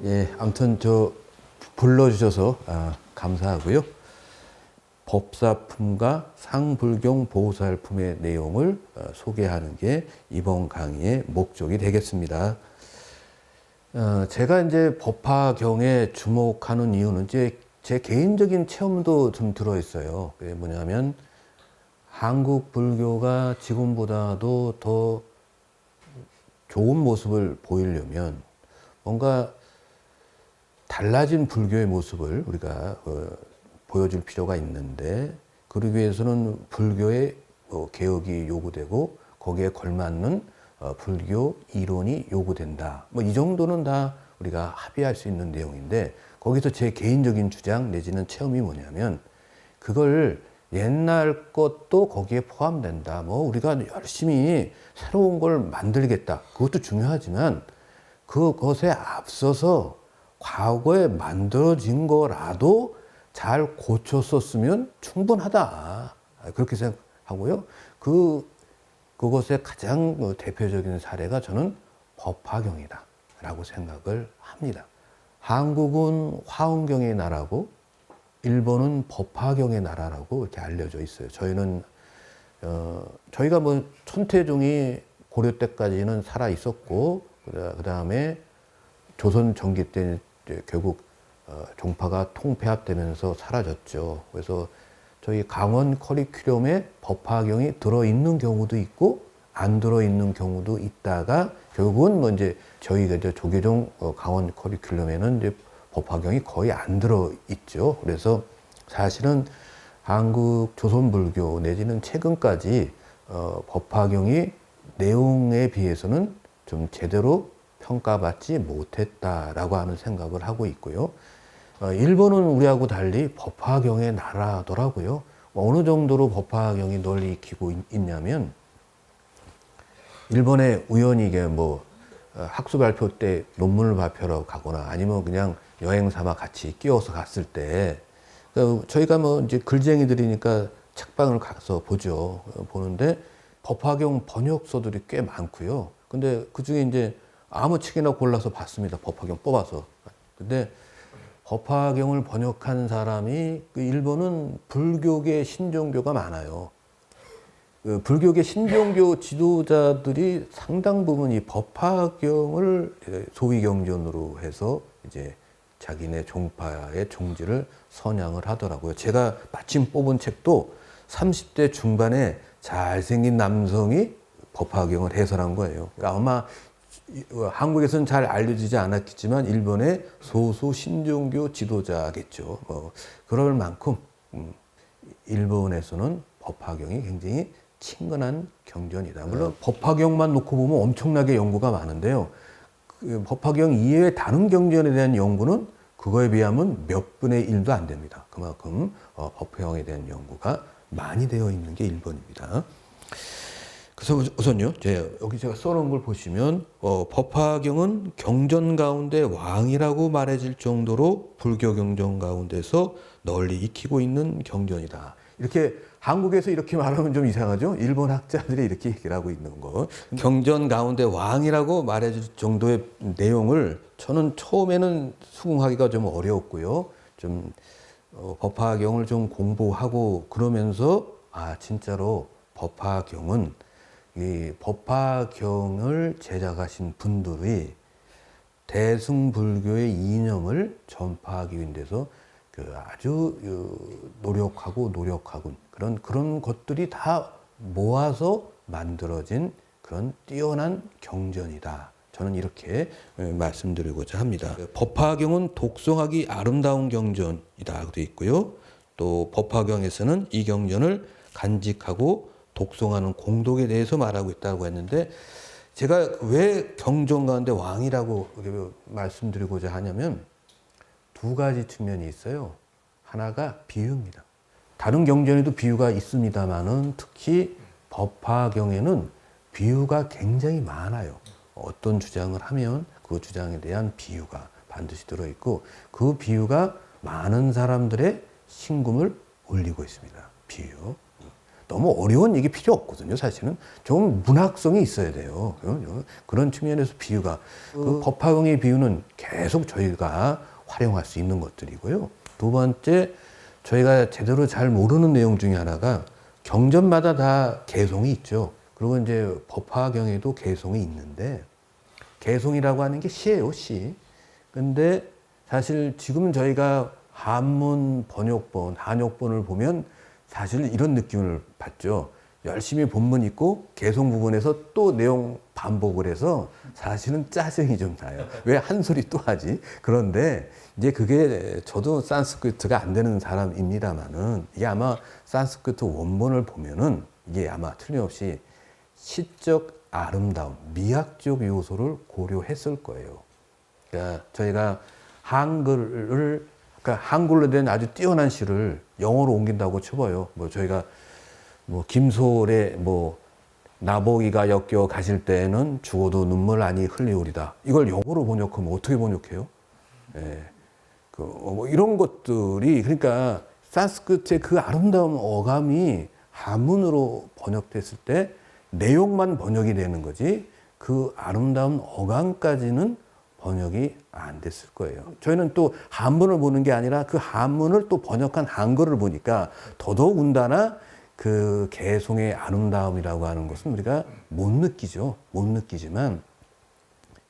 예, 아무튼 불러주셔서 감사하고요. 법사품과 상불경 보살품의 내용을 소개하는 게 이번 강의의 목적이 되겠습니다. 제가 이제 법화경에 주목하는 이유는 제 개인적인 체험도 좀 들어있어요. 그게 뭐냐면 한국 불교가 지금보다도 더 좋은 모습을 보이려면 뭔가 달라진 불교의 모습을 우리가 보여줄 필요가 있는데, 그러기 위해서는 불교의 개혁이 요구되고 거기에 걸맞는 불교 이론이 요구된다. 이 정도는 다 우리가 합의할 수 있는 내용인데, 거기서 제 개인적인 주장 내지는 체험이 뭐냐면, 그걸 옛날 것도 거기에 포함된다. 우리가 열심히 새로운 걸 만들겠다. 그것도 중요하지만 그것에 앞서서 과거에 만들어진 거라도 잘 고쳤었으면 충분하다. 그렇게 생각하고요. 그것의 가장 대표적인 사례가 저는 법화경이다 라고 생각을 합니다. 한국은 화엄경의 나라고 일본은 법화경의 나라라고 이렇게 알려져 있어요. 저희가 천태종이 고려 때까지는 살아 있었고, 그 다음에 조선 전기 때 결국 종파가 통폐합되면서 사라졌죠. 그래서 저희 강원 커리큘럼에 법화경이 들어있는 경우도 있고 안 들어있는 경우도 있다가, 결국은 이제 저희가 이제 조계종 강원 커리큘럼에는 이제 법화경이 거의 안 들어있죠. 그래서 사실은 한국 조선불교 내지는 최근까지 법화경이 내용에 비해서는 좀 제대로 평가받지 못했다라고 하는 생각을 하고 있고요. 일본은 우리하고 달리 법화경의 나라더라고요. 어느 정도로 법화경이 널리 익히고 있냐면, 일본에 우연히 이게 학술 발표 때 논문을 발표하러 가거나 아니면 그냥 여행 삼아 같이 끼워서 갔을 때, 저희가 이제 글쟁이들이니까 책방을 가서 보죠. 보는데 법화경 번역서들이 꽤 많고요. 근데 그 중에 이제 아무 책이나 골라서 봤습니다. 법화경 뽑아서. 근데 법화경을 번역한 사람이, 일본은 불교계 신종교가 많아요. 불교계 신종교 지도자들이 상당 부분 이 법화경을 소위 경전으로 해서 이제 자기네 종파의 종지를 선양을 하더라고요. 제가 마침 뽑은 책도 30대 중반에 잘생긴 남성이 법화경을 해설한 거예요. 그러니까 아마 한국에서는 잘 알려지지 않았겠지만 일본의 소수 신종교 지도자겠죠. 그럴 만큼 일본에서는 법화경이 굉장히 친근한 경전이다. 물론 법화경만 놓고 보면 엄청나게 연구가 많은데요. 법화경 이외의 다른 경전에 대한 연구는 그거에 비하면 몇 분의 1도 안 됩니다. 그만큼 법화경에 대한 연구가 많이 되어 있는 게 일본입니다. 그래서 우선요, 여기 제가 써놓은 걸 보시면, 법화경은 경전 가운데 왕이라고 말해질 정도로 불교 경전 가운데서 널리 익히고 있는 경전이다. 이렇게 한국에서 이렇게 말하면 좀 이상하죠? 일본 학자들이 이렇게 얘기를 하고 있는 거. 경전 가운데 왕이라고 말해질 정도의 내용을 저는 처음에는 수긍하기가 좀 어려웠고요. 법화경을 좀 공부하고 그러면서, 진짜로 법화경은 이 법화경을 제작하신 분들이 대승불교의 이념을 전파하기 위해서 아주 노력하고 그런 것들이 다 모아서 만들어진 그런 뛰어난 경전이다. 저는 이렇게 말씀드리고자 합니다. 법화경은 독송하기 아름다운 경전이다 되어 있고요. 또 법화경에서는 이 경전을 간직하고 독송하는 공덕에 대해서 말하고 있다고 했는데, 제가 왜 경전 가운데 왕이라고 말씀드리고자 하냐면 두 가지 측면이 있어요. 하나가 비유입니다. 다른 경전에도 비유가 있습니다만은 특히 법화경에는 비유가 굉장히 많아요. 어떤 주장을 하면 그 주장에 대한 비유가 반드시 들어있고, 그 비유가 많은 사람들의 신금을 올리고 있습니다. 비유. 너무 어려운 얘기 필요 없거든요. 사실은 좀 문학성이 있어야 돼요. 그런 측면에서 비유가 그 법화경의 비유는 계속 저희가 활용할 수 있는 것들이고요. 두 번째, 저희가 제대로 잘 모르는 내용 중에 하나가 경전마다 다 개송이 있죠. 그리고 이제 법화경에도 개송이 있는데, 개송이라고 하는 게 시예요, 시. 근데 사실 지금 저희가 한문 번역본, 한역본을 보면 사실 이런 느낌을 받죠. 열심히 본문 읽고 개송 부분에서 또 내용 반복을 해서 사실은 짜증이 좀 나요. 왜 한 소리 또 하지? 그런데 이제 그게 저도 산스크리트가 안 되는 사람입니다만은 이게 아마 산스크리트 원본을 보면은 이게 아마 틀림없이 시적 아름다움, 미학적 요소를 고려했을 거예요. 그러니까 저희가 한글을, 그러니까 한글로 된 아주 뛰어난 시를 영어로 옮긴다고 쳐봐요. 뭐 저희가 뭐 김소월의 뭐 나보기가 역겨 가실 때에는 죽어도 눈물 아니 흘리오리다. 이걸 영어로 번역하면 어떻게 번역해요? 예. 뭐 이런 것들이, 그러니까 산스크리트의 그 아름다운 어감이 한문으로 번역됐을 때 내용만 번역이 되는 거지 그 아름다운 어감까지는 번역이 안 됐을 거예요. 저희는 또 한문을 보는 게 아니라 그 한문을 또 번역한 한글을 보니까 더더군다나 그 개송의 아름다움이라고 하는 것은 우리가 못 느끼죠. 못 느끼지만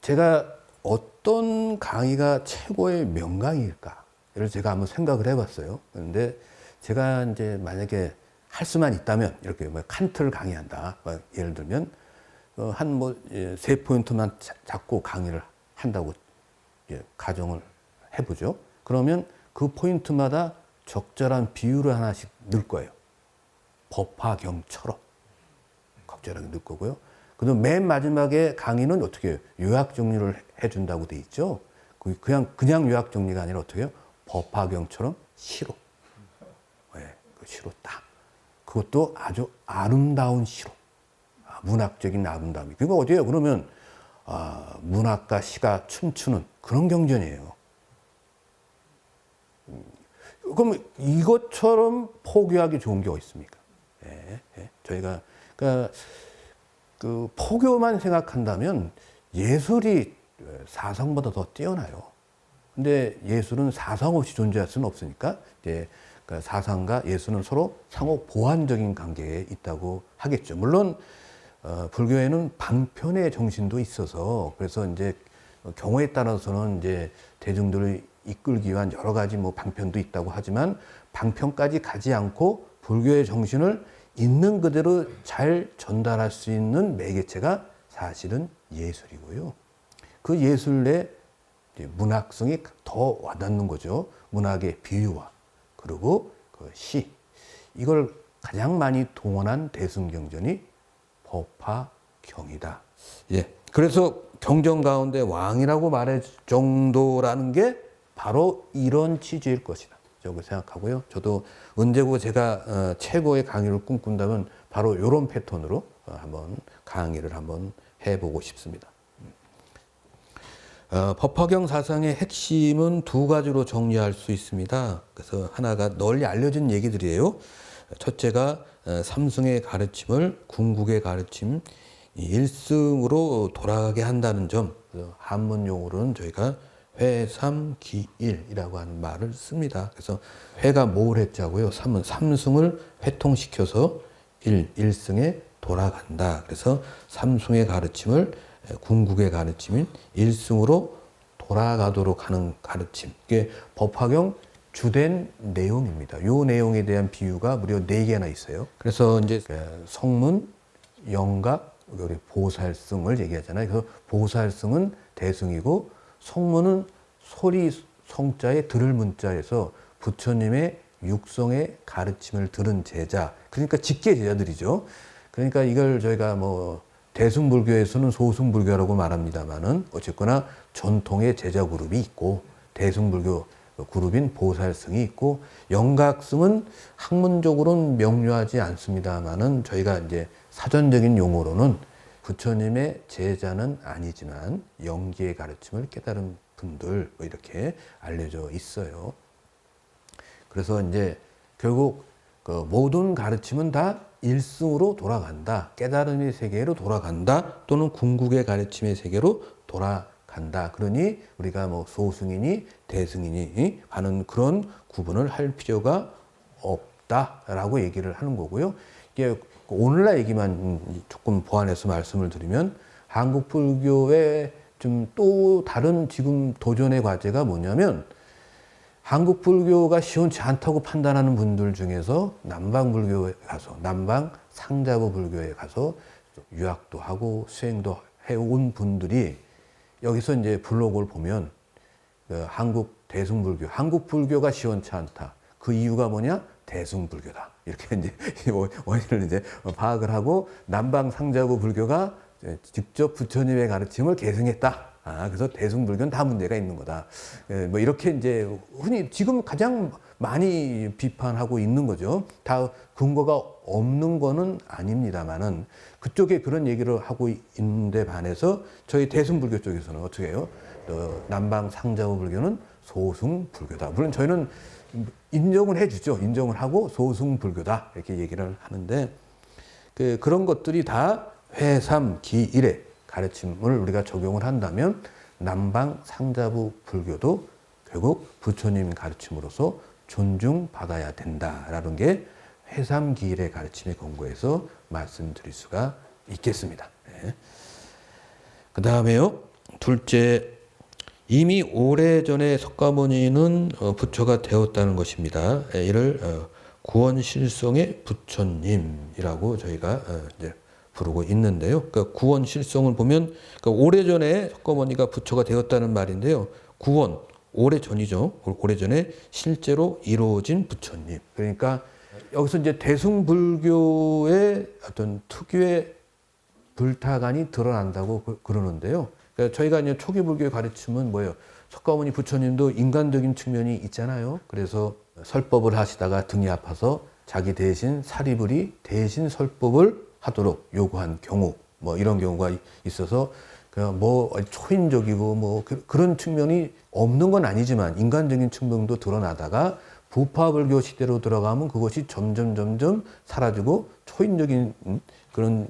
제가 어떤 강의가 최고의 명강일까를 제가 한번 생각을 해봤어요. 그런데 제가 이제 만약에 할 수만 있다면 이렇게 뭐 칸트를 강의한다. 예를 들면 한 뭐 세 포인트만 잡고 강의를 한다고 가정을 해보죠. 그러면 그 포인트마다 적절한 비유를 하나씩 넣을 거예요. 법화경처럼 적절하게 넣을 거고요. 그다음 맨 마지막에 강의는 어떻게 해요? 요약 정리를 해준다고 돼 있죠. 그냥 요약 정리가 아니라 어떻게 해요? 법화경처럼 시로. 네, 그 시로 딱. 그것도 아주 아름다운 시로. 문학적인 아름다움이. 그거 어디에요? 그러면 문학과 시가 춤추는 그런 경전이에요. 그럼 이것처럼 포교하기 좋은 게 어디 있습니까? 예, 예. 저희가 그러니까 그 포교만 생각한다면 예술이 사상보다 더 뛰어나요. 근데 예술은 사상 없이 존재할 수는 없으니까 이제 그러니까 사상과 예술은 서로 상호 보완적인 관계에 있다고 하겠죠. 물론 불교에는 방편의 정신도 있어서 그래서 이제 경우에 따라서는 이제 대중들을 이끌기 위한 여러 가지 뭐 방편도 있다고 하지만 방편까지 가지 않고 불교의 정신을 있는 그대로 잘 전달할 수 있는 매개체가 사실은 예술이고요. 그 예술 내 문학성이 더 와닿는 거죠. 문학의 비유와 그리고 그 시, 이걸 가장 많이 동원한 대승경전이 법화경이다. 예. 그래서 경전 가운데 왕이라고 말할 정도라는 게 바로 이런 취지일 것이다. 저거 생각하고요. 저도 언제고 제가 최고의 강의를 꿈꾼다면 바로 이런 패턴으로 한번 강의를 한번 해보고 싶습니다. 법화경 사상의 핵심은 두 가지로 정리할 수 있습니다. 그래서 하나가 널리 알려진 얘기들이에요. 첫째가 삼승의 가르침을 궁극의 가르침 일승으로 돌아가게 한다는 점. 한문 용어로는 저희가 회삼기일이라고 하는 말을 씁니다. 그래서 회가 뭘 했자고요? 삼은 삼승을 회통시켜서 일승에 돌아간다. 그래서 삼승의 가르침을 궁극의 가르침인 일승으로 돌아가도록 하는 가르침. 이게 법화경 주된 내용입니다. 이 내용에 대한 비유가 무려 4개나 있어요. 그래서 이제 성문, 영각, 우리 보살승을 얘기하잖아요. 그래서 보살승은 대승이고 성문은 소리 성자에 들을 문자에서 부처님의 육성의 가르침을 들은 제자. 그러니까 직계 제자들이죠. 그러니까 이걸 저희가 뭐 대승불교에서는 소승불교라고 말합니다만은 어쨌거나 전통의 제자 그룹이 있고 대승불교 그룹인 보살승이 있고 영각승은 학문적으로는 명료하지 않습니다만은 저희가 이제 사전적인 용어로는 부처님의 제자는 아니지만 영기의 가르침을 깨달은 분들 이렇게 알려져 있어요. 그래서 이제 결국 그 모든 가르침은 다 일승으로 돌아간다. 깨달음의 세계로 돌아간다. 또는 궁극의 가르침의 세계로 돌아간다. 그러니 우리가 뭐 소승이니 대승이니 하는 그런 구분을 할 필요가 없다라고 얘기를 하는 거고요. 이게 오늘날 얘기만 조금 보완해서 말씀을 드리면 한국 불교의 좀 또 다른 지금 도전의 과제가 뭐냐면 한국 불교가 시원치 않다고 판단하는 분들 중에서 남방 불교에 가서 남방 상자부 불교에 가서 유학도 하고 수행도 해온 분들이 여기서 이제 블로그를 보면 한국 대승불교, 한국 불교가 시원치 않다. 그 이유가 뭐냐? 대승불교다. 이렇게 이제 원인을 이제 파악을 하고 남방 상자부 불교가 직접 부처님의 가르침을 계승했다. 그래서 대승불교는 다 문제가 있는 거다. 뭐 이렇게 이제 흔히 지금 가장 많이 비판하고 있는 거죠. 다 근거가 없는 거는 아닙니다만은 그쪽에 그런 얘기를 하고 있는데 반해서 저희 대승불교 쪽에서는 어떻게 해요? 남방 상자부 불교는 소승불교다. 물론 저희는 인정을 해주죠. 인정을 하고 소승불교다 이렇게 얘기를 하는데 그런 것들이 다 회삼기일의 가르침을 우리가 적용을 한다면 남방 상자부 불교도 결국 부처님 가르침으로서 존중받아야 된다라는 게 회삼기일의 가르침의 권고에서 말씀드릴 수가 있겠습니다. 네. 그 다음에요. 둘째, 이미 오래전에 석가모니는 부처가 되었다는 것입니다. 이를 구원실성의 부처님이라고 저희가 이제 부르고 있는데요. 그러니까 구원실성을 보면 그러니까 오래전에 석가모니가 부처가 되었다는 말인데요. 구원, 오래전이죠. 오래전에 실제로 이루어진 부처님. 그러니까 여기서 이제 대승불교의 어떤 특유의 불타간이 드러난다고 그러는데요. 그러니까 저희가 이제 초기 불교의 가르침은 뭐예요? 석가모니 부처님도 인간적인 측면이 있잖아요. 그래서 설법을 하시다가 등이 아파서 자기 대신 사리불이 대신 설법을 하도록 요구한 경우, 뭐 이런 경우가 있어서 뭐 초인적이고 뭐 그런 측면이 없는 건 아니지만 인간적인 측면도 드러나다가 부파불교 시대로 들어가면 그것이 점점 사라지고 초인적인 그런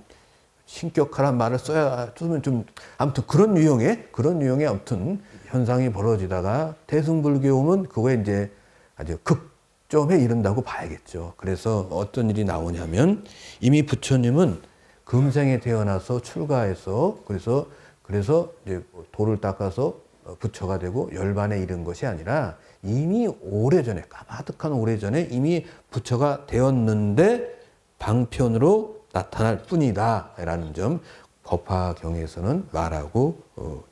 신격화란 말을 쓰면 좀 아무튼 그런 유형의 아무튼 현상이 벌어지다가 대승불교 오면 그거에 이제 아주 극점에 이른다고 봐야겠죠. 그래서 어떤 일이 나오냐면 이미 부처님은 금생에 태어나서 출가해서 그래서 이제 돌을 닦아서 부처가 되고 열반에 이른 것이 아니라 이미 오래전에 까마득한 오래전에 이미 부처가 되었는데 방편으로 나타날 뿐이다라는 점 법화경에서는 말하고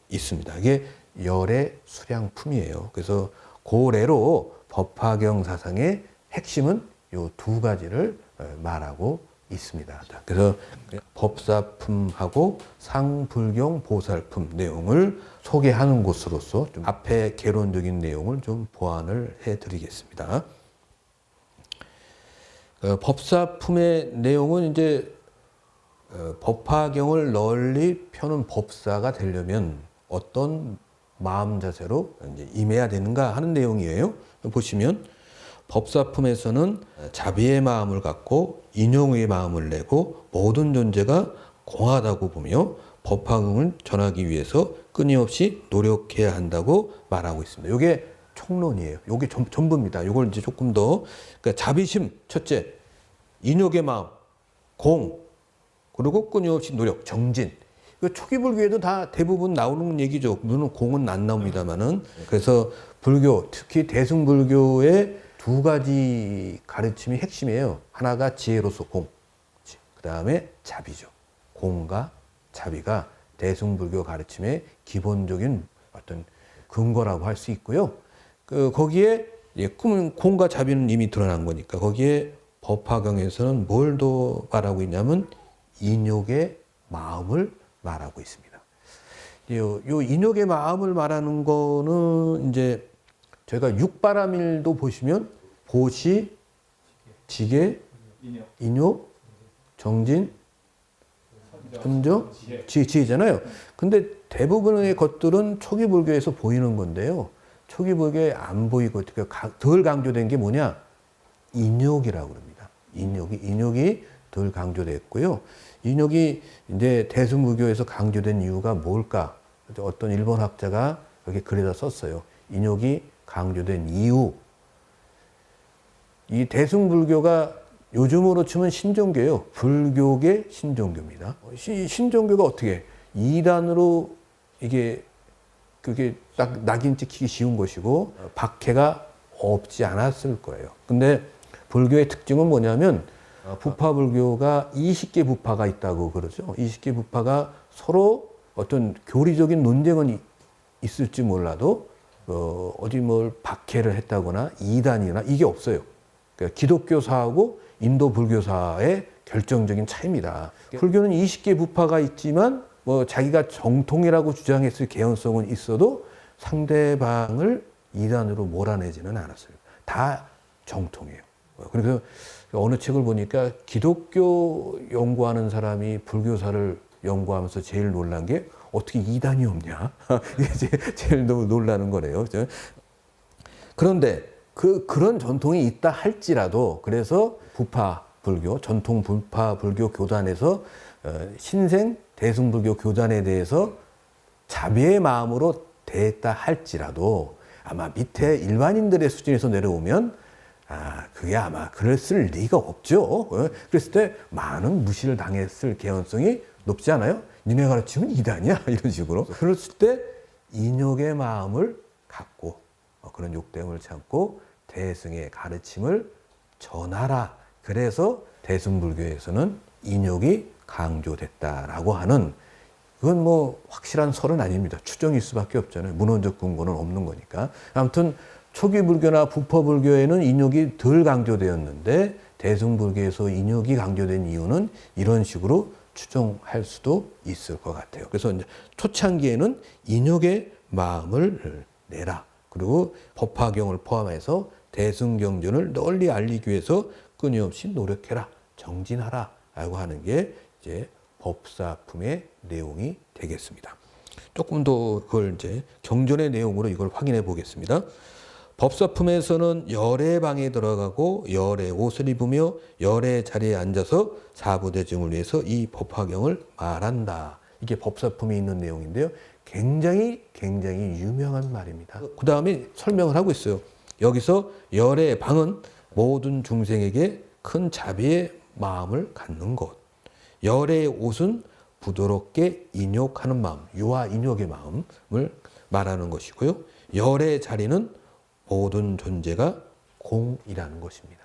있습니다. 이게 열의 수량품이에요. 그래서 고래로 법화경 사상의 핵심은 이 두 가지를 말하고 있습니다. 그래서 법사품하고 상불경 보살품 내용을 소개하는 곳으로서 좀 앞에 개론적인 내용을 좀 보완을 해드리겠습니다. 법사품의 내용은 이제 법화경을 널리 펴는 법사가 되려면 어떤 마음 자세로 이제 임해야 되는가 하는 내용이에요. 보시면 법사품에서는 자비의 마음을 갖고 인용의 마음을 내고 모든 존재가 공하다고 보며 법화경을 전하기 위해서 끊임없이 노력해야 한다고 말하고 있습니다. 이게 총론이에요. 이게 전부입니다. 이걸 이제 조금 더 그러니까 자비심 첫째, 인욕의 마음, 공, 그리고 끊임없이 노력, 정진. 초기 불교에도 다 대부분 나오는 얘기죠. 물론 공은 안 나옵니다만은. 그래서 불교, 특히 대승불교의 두 가지 가르침이 핵심이에요. 하나가 지혜로서 공, 그 다음에 자비죠. 공과 자비가 대승불교 가르침의 기본적인 어떤 근거라고 할 수 있고요. 거기에 공과 자비는 이미 드러난 거니까 거기에 법화경에서는 뭘 더 말하고 있냐면 인욕의 마음을 말하고 있습니다. 요 인욕의 마음을 말하는 거는 이제 저희가 육바라밀도 보시면 보시, 지계, 인욕, 정진, 선정, 지혜잖아요. 근데 대부분의 것들은 초기 불교에서 보이는 건데요. 초기 불교에 안 보이고 덜 강조된 게 뭐냐? 인욕이라고 그럽니다. 인욕이 덜 강조됐고요. 인욕이 이제 대승불교에서 강조된 이유가 뭘까? 어떤 일본 학자가 여기 글에다 썼어요. 인욕이 강조된 이유. 이 대승불교가 요즘으로 치면 신종교예요. 불교계 신종교입니다. 신종교가 어떻게 이단으로 이게 그게 딱 낙인 찍히기 쉬운 것이고 박해가 없지 않았을 거예요. 근데 불교의 특징은 뭐냐면 부파 불교가 20개 부파가 있다고 그러죠. 20개 부파가 서로 어떤 교리적인 논쟁은 있을지 몰라도 어디 뭘 박해를 했다거나 이단이나 이게 없어요. 그러니까 기독교사하고 인도 불교사의 결정적인 차이입니다. 불교는 20개 부파가 있지만 뭐 자기가 정통이라고 주장했을 개연성은 있어도 상대방을 이단으로 몰아내지는 않았어요. 다 정통이에요. 그래서 어느 책을 보니까 기독교 연구하는 사람이 불교사를 연구하면서 제일 놀란 게 어떻게 이단이 없냐? 이게 제일 너무 놀라는 거래요. 그런데 그런 전통이 있다 할지라도 그래서 부파 불교, 전통 부파 불교 교단에서 신생 대승불교 교단에 대해서 자비의 마음으로 대했다 할지라도 아마 밑에 일반인들의 수준에서 내려오면 그게 아마 그랬을 리가 없죠. 그랬을 때 많은 무시를 당했을 개연성이 높지 않아요? 니네 가르치면 이단이야? 이런 식으로. 그랬을 때 인욕의 마음을 갖고 그런 욕됨을 참고 대승의 가르침을 전하라. 그래서 대승불교에서는 인욕이 강조됐다라고 하는 그건 뭐 확실한 설은 아닙니다. 추정일 수밖에 없잖아요. 문헌적 근거는 없는 거니까. 아무튼 초기 불교나 부파 불교에는 인욕이 덜 강조되었는데 대승불교에서 인욕이 강조된 이유는 이런 식으로 추정할 수도 있을 것 같아요. 그래서 이제 초창기에는 인욕의 마음을 내라. 그리고 법화경을 포함해서 대승경전을 널리 알리기 위해서 끊임없이 노력해라, 정진하라 라고 하는 게 이제 법사품의 내용이 되겠습니다. 조금 더 그걸 이제 경전의 내용으로 이걸 확인해 보겠습니다. 법사품에서는 열의 방에 들어가고 열의 옷을 입으며 열의 자리에 앉아서 사부대중을 위해서 이 법화경을 말한다. 이게 법사품에 있는 내용인데요. 굉장히 유명한 말입니다. 그 다음에 설명을 하고 있어요. 여기서 열의 방은 모든 중생에게 큰 자비의 마음을 갖는 곳. 열의 옷은 부드럽게 인욕하는 마음, 유아 인욕의 마음을 말하는 것이고요. 열의 자리는 모든 존재가 공이라는 것입니다.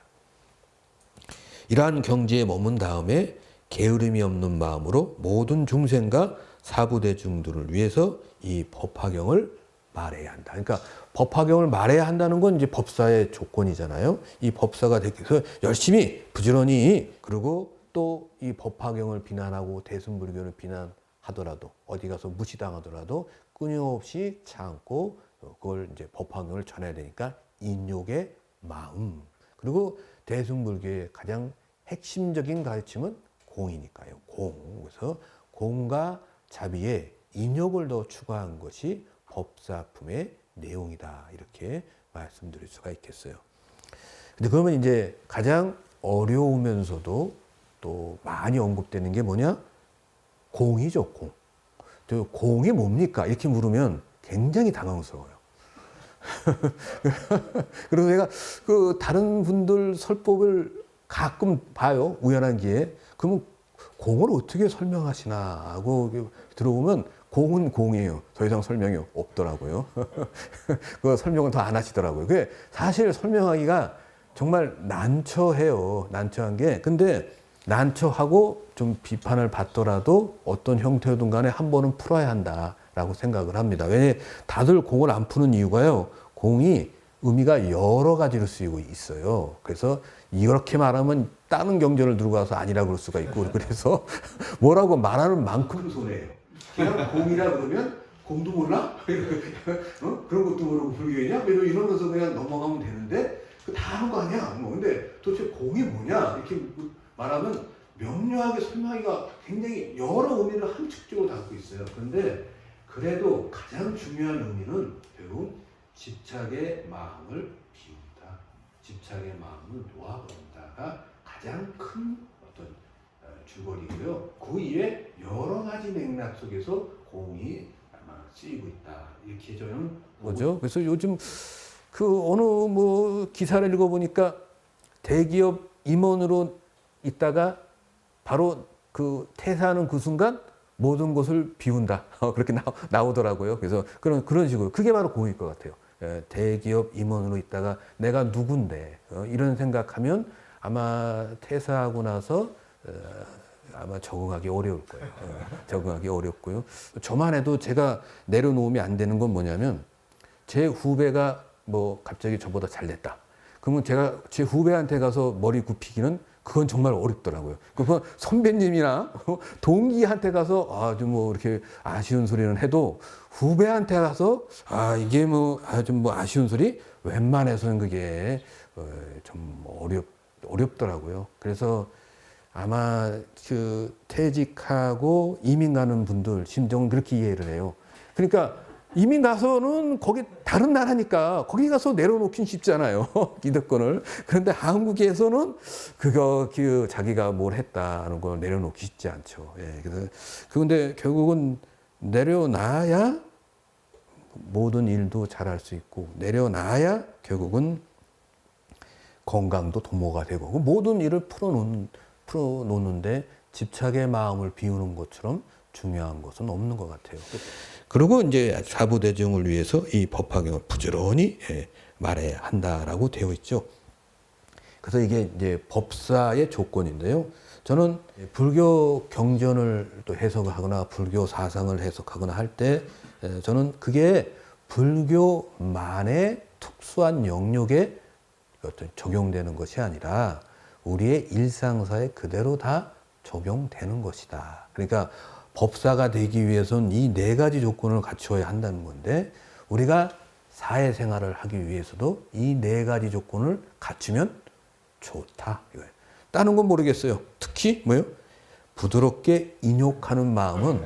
이러한 경지에 머문 다음에 게으름이 없는 마음으로 모든 중생과 사부대중들을 위해서 이 법화경을 말해야 한다. 그러니까 법화경을 말해야 한다는 건 이제 법사의 조건이잖아요. 이 법사가 되기 위해서 열심히 부지런히 그리고 또 이 법화경을 비난하고 대승불교를 비난하더라도 어디 가서 무시당하더라도 끊임없이 참고 그걸 이제 법화경을 전해야 되니까 인욕의 마음. 그리고 대승불교의 가장 핵심적인 가르침은 공이니까요. 공. 그래서 공과 자비에 인욕을 더 추가한 것이 법사품의 내용이다. 이렇게 말씀드릴 수가 있겠어요. 근데 그러면 이제 가장 어려우면서도 또 많이 언급되는 게 뭐냐? 공이죠, 공. 공이 뭡니까? 이렇게 물으면 굉장히 당황스러워요. 그래서 내가 그 다른 분들 설법을 가끔 봐요. 우연한 기회에. 그러면 공을 어떻게 설명하시나 하고 들어보면 공은 공이에요. 더 이상 설명이 없더라고요. 그 설명을 더 안 하시더라고요. 그게 사실 설명하기가 정말 난처해요. 난처한 게. 근데 난처하고 좀 비판을 받더라도 어떤 형태든 간에 한 번은 풀어야 한다라고 생각을 합니다. 왜냐하면 다들 공을 안 푸는 이유가요. 공이 의미가 여러 가지로 쓰이고 있어요. 그래서 이렇게 말하면 다른 경전을 들고 가서 아니라 그럴 수가 있고 그래서 뭐라고 말하는 만큼 손해예요. 그냥 공이라 그러면 공도 몰라? 그런 것도 모르고 불교이냐? 이러면서 그냥 넘어가면 되는데 다 하는 거 아니야? 근데 도대체 공이 뭐냐? 이렇게 말하면 명료하게 설명하기가 굉장히 여러 의미를 함축적으로 담고 있어요. 그런데 그래도 가장 중요한 의미는 결국 집착의 마음을 비운다. 집착의 마음을 놓아버린다가 가장 가장 큰 어떤 줄거리고요. 그 이외에 여러 가지 맥락 속에서 공이 아마 쓰이고 있다. 이렇게 저는 뭐죠? 그래서 요즘 그 어느 뭐 기사를 읽어보니까 대기업 임원으로 있다가 바로 그 퇴사하는 그 순간 모든 것을 비운다. 그렇게 나오더라고요. 그래서 그런 식으로 그게 바로 공일 것 같아요. 대기업 임원으로 있다가 내가 누군데 이런 생각하면 아마 퇴사하고 나서 아마 적응하기 어려울 거예요. 적응하기 어렵고요. 저만 해도 제가 내려놓으면 안 되는 건 뭐냐면 제 후배가 뭐 갑자기 저보다 잘 됐다. 그러면 제가 제 후배한테 가서 머리 굽히기는 그건 정말 어렵더라고요. 그건 선배님이나 동기한테 가서 아주 뭐 이렇게 아쉬운 소리는 해도 후배한테 가서 이게 뭐 아주 뭐 아쉬운 소리 웬만해서는 그게 좀 어렵더라고요. 그래서 아마 그 퇴직하고 이민 가는 분들 심정은 그렇게 이해를 해요. 그러니까 이민 가서는 거기 다른 나라니까 거기 가서 내려놓긴 쉽잖아요. 기득권을. 그런데 한국에서는 그 자기가 뭘 했다는 걸 내려놓기 쉽지 않죠. 예. 그래서 그런데 결국은 내려놔야 모든 일도 잘할 수 있고 내려놔야 결국은 건강도 도모가 되고 모든 일을 풀어놓는데 집착의 마음을 비우는 것처럼 중요한 것은 없는 것 같아요. 그리고 이제 사부대중을 위해서 이 법화경을 부지런히 말해야 한다라고 되어 있죠. 그래서 이게 이제 법사의 조건인데요. 저는 불교 경전을 또 해석하거나 불교 사상을 해석하거나 할 때 저는 그게 불교만의 특수한 영역에 어떤 적용되는 것이 아니라 우리의 일상사에 그대로 다 적용되는 것이다. 그러니까 법사가 되기 위해서는 이 네 가지 조건을 갖추어야 한다는 건데 우리가 사회생활을 하기 위해서도 이 네 가지 조건을 갖추면 좋다 이거예요. 다른 건 모르겠어요. 특히 뭐요? 부드럽게 인욕하는 마음은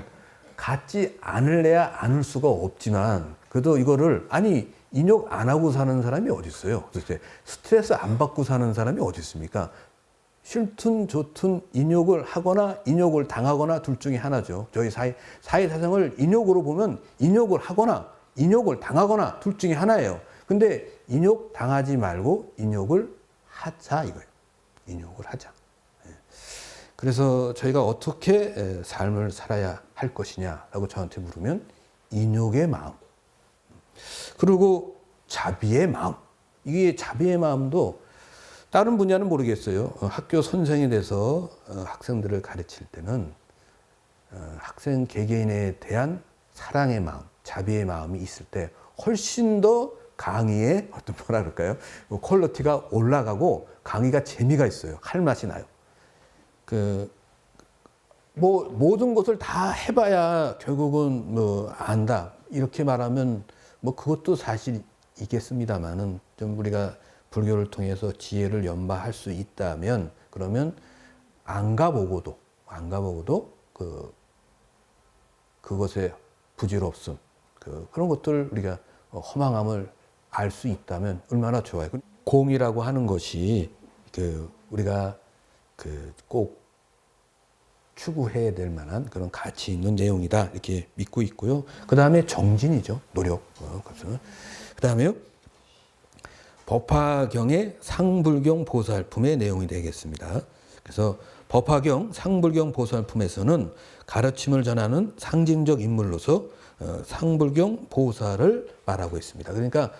갖지 않을래야 않을 수가 없지만 그래도 이거를 인욕 안 하고 사는 사람이 어디 있어요? 스트레스 안 받고 사는 사람이 어디 있습니까? 싫든 좋든 인욕을 하거나 인욕을 당하거나 둘 중에 하나죠. 저희 사회 사상을 인욕으로 보면 인욕을 하거나 인욕을 당하거나 둘 중에 하나예요. 근데 인욕 당하지 말고 인욕을 하자 이거예요. 인욕을 하자. 그래서 저희가 어떻게 삶을 살아야 할 것이냐라고 저한테 물으면 인욕의 마음 그리고 자비의 마음 이게 자비의 마음도 다른 분야는 모르겠어요. 학교 선생이 돼서 학생들을 가르칠 때는 학생 개개인에 대한 사랑의 마음, 자비의 마음이 있을 때 훨씬 더 강의의 어떤 뭐라 그럴까요? 퀄리티가 올라가고 강의가 재미가 있어요. 할 맛이 나요. 모든 것을 다 해봐야 결국은 뭐 안다. 이렇게 말하면 뭐 그것도 사실이겠습니다만은 좀 우리가 불교를 통해서 지혜를 연마할 수 있다면 그러면 안 가보고도 그것의 부질없음 그런 것들 우리가 허망함을 알 수 있다면 얼마나 좋아요. 공이라고 하는 것이 우리가 꼭 추구해야 될 만한 그런 가치 있는 내용이다 이렇게 믿고 있고요. 그 다음에 정진이죠. 노력. 그 다음에요. 법화경의 상불경 보살품의 내용이 되겠습니다. 그래서 법화경 상불경 보살품에서는 가르침을 전하는 상징적 인물로서 상불경 보살을 말하고 있습니다. 그러니까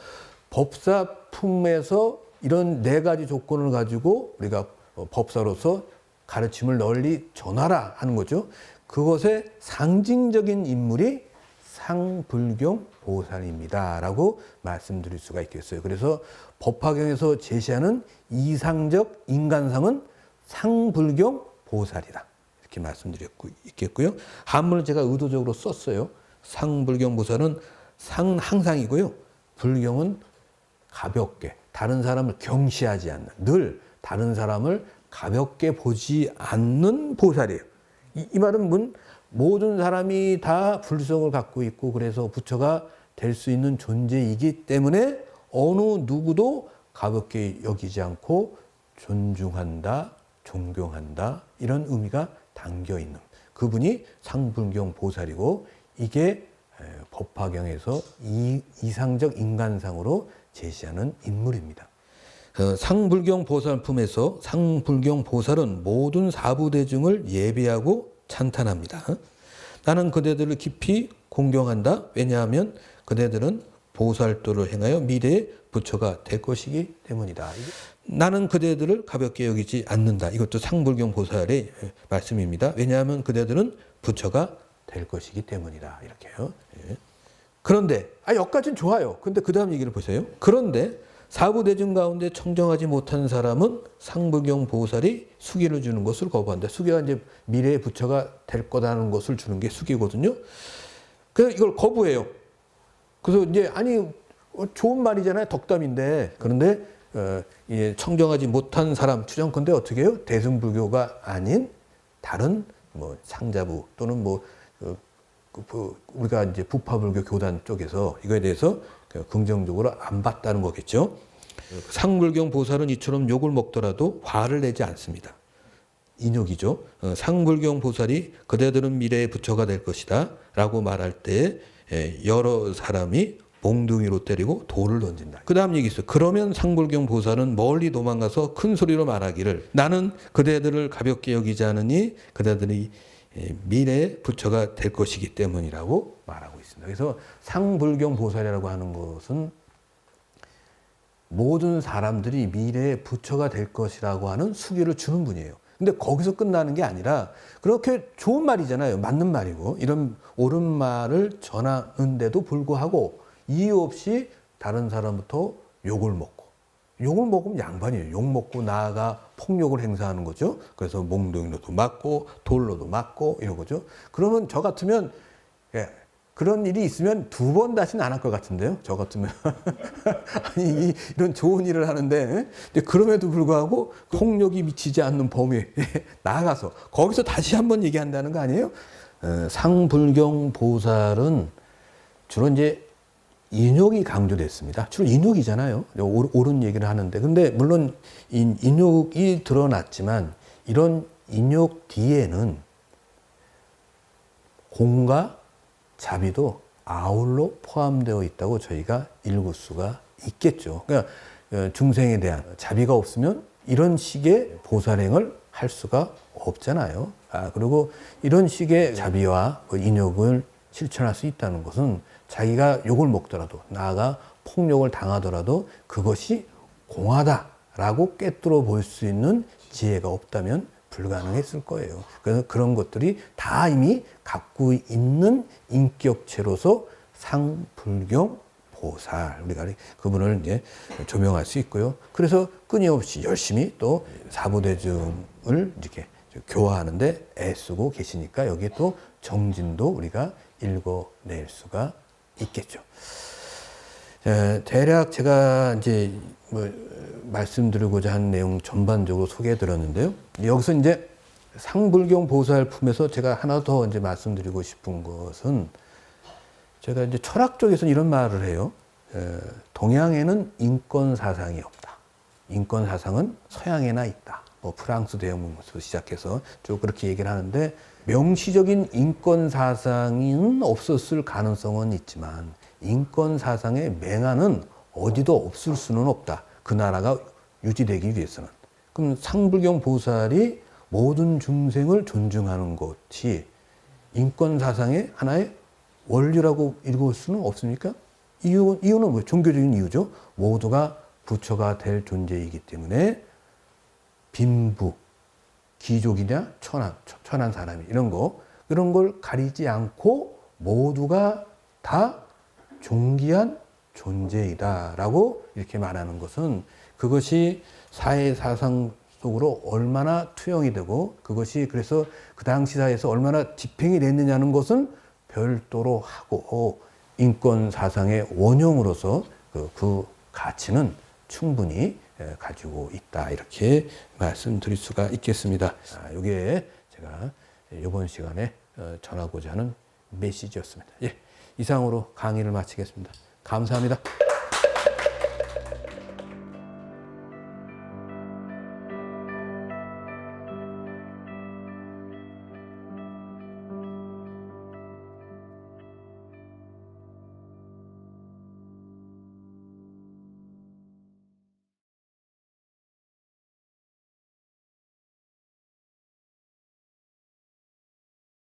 법사품에서 이런 네 가지 조건을 가지고 우리가 법사로서 가르침을 널리 전하라 하는 거죠. 그것의 상징적인 인물이 상불경 보살입니다라고 말씀드릴 수가 있겠어요. 그래서 법화경에서 제시하는 이상적 인간상은 상불경 보살이다. 이렇게 말씀드렸고 있겠고요. 한문을 제가 의도적으로 썼어요. 상불경 보살은 상항상이고요. 불경은 가볍게 다른 사람을 경시하지 않는 늘 다른 사람을 가볍게 보지 않는 보살이에요. 이 말은 모든 사람이 다 불성을 갖고 있고 그래서 부처가 될 수 있는 존재이기 때문에 어느 누구도 가볍게 여기지 않고 존중한다, 존경한다 이런 의미가 담겨 있는 그분이 상불경 보살이고 이게 법화경에서 이상적 인간상으로 제시하는 인물입니다. 상불경 보살품에서 상불경 보살은 모든 사부대중을 예배하고 찬탄합니다. 나는 그대들을 깊이 공경한다. 왜냐하면 그대들은 보살도를 행하여 미래의 부처가 될 것이기 때문이다. 나는 그대들을 가볍게 여기지 않는다. 이것도 상불경 보살의 말씀입니다. 왜냐하면 그대들은 부처가 될 것이기 때문이다. 이렇게요. 그런데 여기까지는 좋아요. 근데 그 다음 얘기를 보세요. 그런데 사부대중 가운데 청정하지 못한 사람은 상불경 보살이 수기를 주는 것을 거부한다. 수기가 이제 미래의 부처가 될 거라는 것을 주는 게 수기거든요. 그래서 이걸 거부해요. 그래서 이제 좋은 말이잖아요. 덕담인데. 그런데 청정하지 못한 사람 추정컨대 어떻게 해요? 대승불교가 아닌 다른 뭐 상자부 또는 우리가 이제 부파불교 교단 쪽에서 이거에 대해서 긍정적으로 안 봤다는 거겠죠. 상불경 보살은 이처럼 욕을 먹더라도 화를 내지 않습니다. 인욕이죠. 상불경 보살이 그대들은 미래의 부처가 될 것이다 라고 말할 때 여러 사람이 몽둥이로 때리고 돌을 던진다. 그 다음 얘기 있어요. 그러면 상불경 보살은 멀리 도망가서 큰 소리로 말하기를 나는 그대들을 가볍게 여기지 않으니 그대들이 미래의 부처가 될 것이기 때문이라고 말하고 있습니다. 그래서 상불경 보살이라고 하는 것은 모든 사람들이 미래의 부처가 될 것이라고 하는 수기를 주는 분이에요. 근데 거기서 끝나는 게 아니라 그렇게 좋은 말이잖아요. 맞는 말이고 이런 옳은 말을 전하는데도 불구하고 이유 없이 다른 사람부터 욕을 먹으면 양반이에요. 욕 먹고 나아가 폭력을 행사하는 거죠. 그래서 몽둥이로도 맞고 돌로도 맞고 이런 거죠. 그러면 저 같으면 그런 일이 있으면 2번 다시는 안 할 것 같은데요. 저 같으면 이런 좋은 일을 하는데 그럼에도 불구하고 폭력이 미치지 않는 범위에 나아가서 거기서 다시 한번 얘기한다는 거 아니에요? 상불경 보살은 주로 이제 인욕이 강조됐습니다. 주로 인욕이잖아요. 옳은 얘기를 하는데. 근데 물론 인욕이 드러났지만 이런 인욕 뒤에는 공과 자비도 아울러 포함되어 있다고 저희가 읽을 수가 있겠죠. 그러니까 중생에 대한 자비가 없으면 이런 식의 보살행을 할 수가 없잖아요. 그리고 이런 식의 자비와 인욕을 실천할 수 있다는 것은 자기가 욕을 먹더라도 나아가 폭력을 당하더라도 그것이 공하다라고 꿰뚫어 볼 수 있는 지혜가 없다면 불가능했을 거예요. 그래서 그런 것들이 다 이미 갖고 있는 인격체로서 상불경 보살 우리가 그분을 이제 조명할 수 있고요. 그래서 끊임없이 열심히 또 사부대중을 이렇게 교화하는데 애쓰고 계시니까 여기에 또 정진도 우리가 읽어낼 수가 있겠죠. 대략 제가 이제 말씀드리고자 한 내용 전반적으로 소개해 드렸는데요. 여기서 이제 상불경 보살품에서 제가 하나 더 이제 말씀드리고 싶은 것은 제가 이제 철학 쪽에서는 이런 말을 해요. 동양에는 인권 사상이 없다. 인권 사상은 서양에나 있다. 프랑스 대혁명부터 시작해서 쭉 그렇게 얘기를 하는데 명시적인 인권 사상은 없었을 가능성은 있지만 인권 사상의 맹안은 어디도 없을 수는 없다. 그 나라가 유지되기 위해서는. 그럼 상불경 보살이 모든 중생을 존중하는 것이 인권 사상의 하나의 원리라고 읽을 수는 없습니까? 이유는 뭐예요? 종교적인 이유죠. 모두가 부처가 될 존재이기 때문에 빈부, 귀족이냐 천한 사람이 이런 걸 가리지 않고 모두가 다 존귀한 존재이다라고 이렇게 말하는 것은 그것이 사회 사상 속으로 얼마나 투영이 되고 그것이 그래서 그 당시 사회에서 얼마나 집행이 됐느냐는 것은 별도로 하고 인권 사상의 원형으로서 그 가치는 충분히 가지고 있다 이렇게 말씀드릴 수가 있겠습니다. 이게 제가 이번 시간에 전하고자 하는 메시지였습니다. 이상으로 강의를 마치겠습니다. 감사합니다.